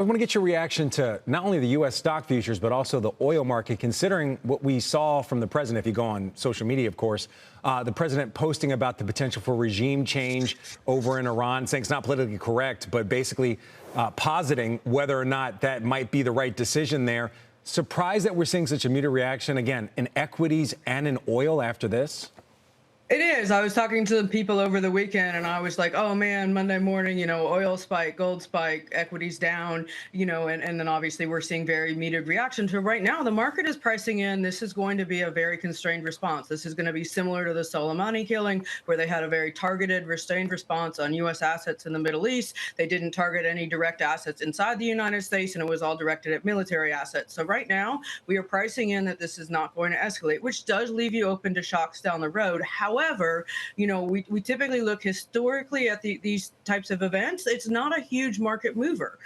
I want to get your reaction to not only the U.S. stock futures, but also the oil market, considering what we saw from the president, if you go on social media, of course, the president posting about the potential for regime change over in Iran, saying it's not politically correct, but basically positing whether or not that might be the right decision there. Surprised that we're seeing such a muted reaction, again, in equities and in oil after this? It is. I was talking to the people over the weekend and I was like, oh man, Monday morning, oil spike, gold spike, equities down, and then obviously we're seeing very muted reaction to right now. The market is pricing in. This is going to be a very constrained response. This is going to be similar to the Soleimani killing, where they had a very targeted, restrained response on U.S. assets in the Middle East. They didn't target any direct assets inside the United States, and it was all directed at military assets. So right now we are pricing in that this is not going to escalate, which does leave you open to shocks down the road. However, we typically look historically at these types of events. It's not a huge market mover.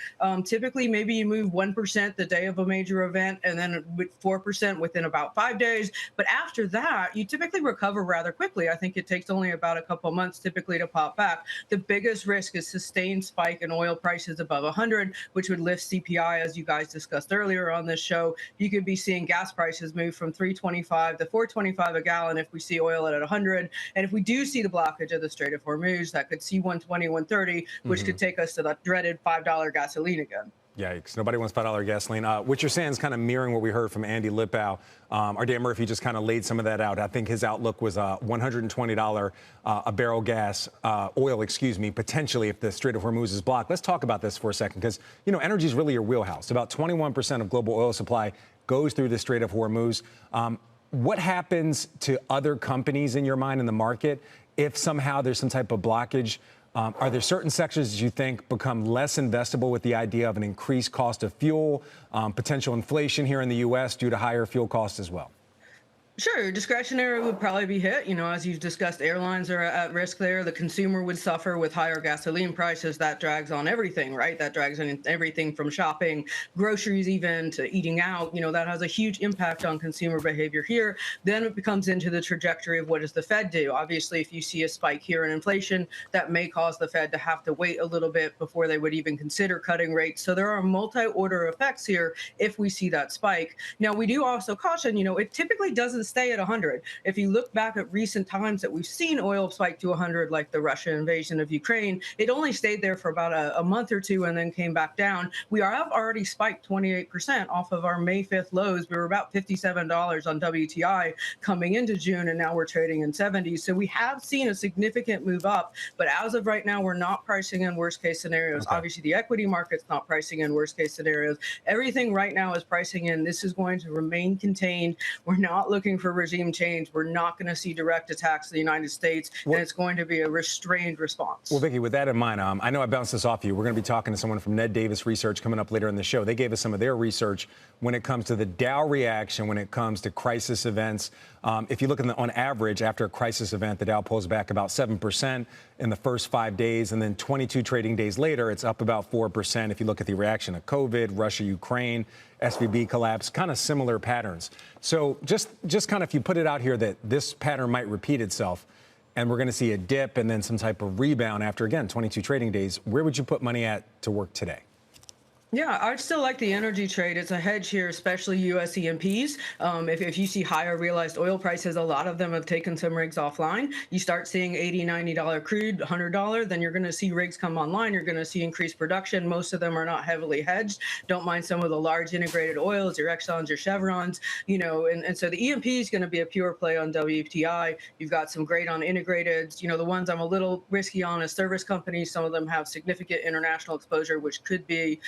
Typically, maybe you move 1% the day of a major event and then 4% within about 5 days. But after that, you typically recover rather quickly. I think it takes only about a couple months typically to pop back. The biggest risk is sustained spike in oil prices above 100, which would lift CPI, as you guys discussed earlier on this show. You could be seeing gas prices move from 325 to 425 a gallon if we see oil at 100. And if we do see the blockage of the Strait of Hormuz, that could see 120, 130, which could take us to that dreaded $5 gasoline again. Yikes. Nobody wants $5 gasoline. What you're saying is kind of mirroring what we heard from Andy Lipow. Our Dan Murphy just kind of laid some of that out. I think his outlook was $120 a barrel oil, potentially if the Strait of Hormuz is blocked. Let's talk about this for a second, because, energy is really your wheelhouse. About 21% of global oil supply goes through the Strait of Hormuz. What happens to other companies in your mind in the market if somehow there's some type of blockage? Are there certain sectors that you think become less investable with the idea of an increased cost of fuel, potential inflation here in the U.S. due to higher fuel costs as well? Sure, discretionary would probably be hit. As you've discussed, airlines are at risk there. The consumer would suffer with higher gasoline prices. That drags on everything, right? That drags on everything from shopping, groceries, even to eating out. That has a huge impact on consumer behavior here. Then it becomes into the trajectory of what does the Fed do? Obviously, if you see a spike here in inflation, that may cause the Fed to have to wait a little bit before they would even consider cutting rates. So there are multi-order effects here if we see that spike. Now, we do also caution, it typically doesn't stay at 100. If you look back at recent times that we've seen oil spike to 100, like the Russian invasion of Ukraine, it only stayed there for about a month or two and then came back down. We have already spiked 28% off of our May 5th lows. We were about $57 on WTI coming into June, and now we're trading in 70s. So we have seen a significant move up, but as of right now, we're not pricing in worst case scenarios. Okay. Obviously, the equity market's not pricing in worst case scenarios. Everything right now is pricing in. This is going to remain contained. We're not looking for regime change. We're not going to see direct attacks to the United States, and it's going to be a restrained response. Well, Vicki, with that in mind, I know I bounced this off you. We're going to be talking to someone from Ned Davis Research coming up later in the show. They gave us some of their research when it comes to the Dow reaction, when it comes to crisis events. If you look on average, after a crisis event, the Dow pulls back about 7% in the first 5 days, and then 22 trading days later, it's up about 4%. If you look at the reaction of COVID, Russia, Ukraine, SVB collapse, kind of similar patterns. So just kind of if you put it out here that this pattern might repeat itself and we're going to see a dip and then some type of rebound after, again, 22 trading days, where would you put money at to work today? Yeah, I'd still like the energy trade. It's a hedge here, especially U.S. E&Ps. If you see higher realized oil prices, a lot of them have taken some rigs offline. You start seeing $80, $90 crude, $100, then you're going to see rigs come online. You're going to see increased production. Most of them are not heavily hedged. Don't mind some of the large integrated oils, your Exxons, your Chevrons, and so the E&P is going to be a pure play on WTI. You've got some great on integrated. The ones I'm a little risky on is service companies. Some of them have significant international exposure, which could be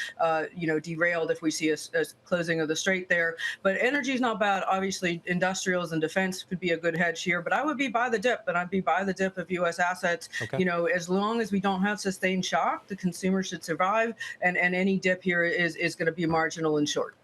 derailed if we see a closing of the strait there. But energy is not bad. Obviously, industrials and defense could be a good hedge here. But I would be buy the dip, and I'd be buy the dip of U.S. assets. Okay. As long as we don't have sustained shock, the consumer should survive, and any dip here is going to be marginal and short.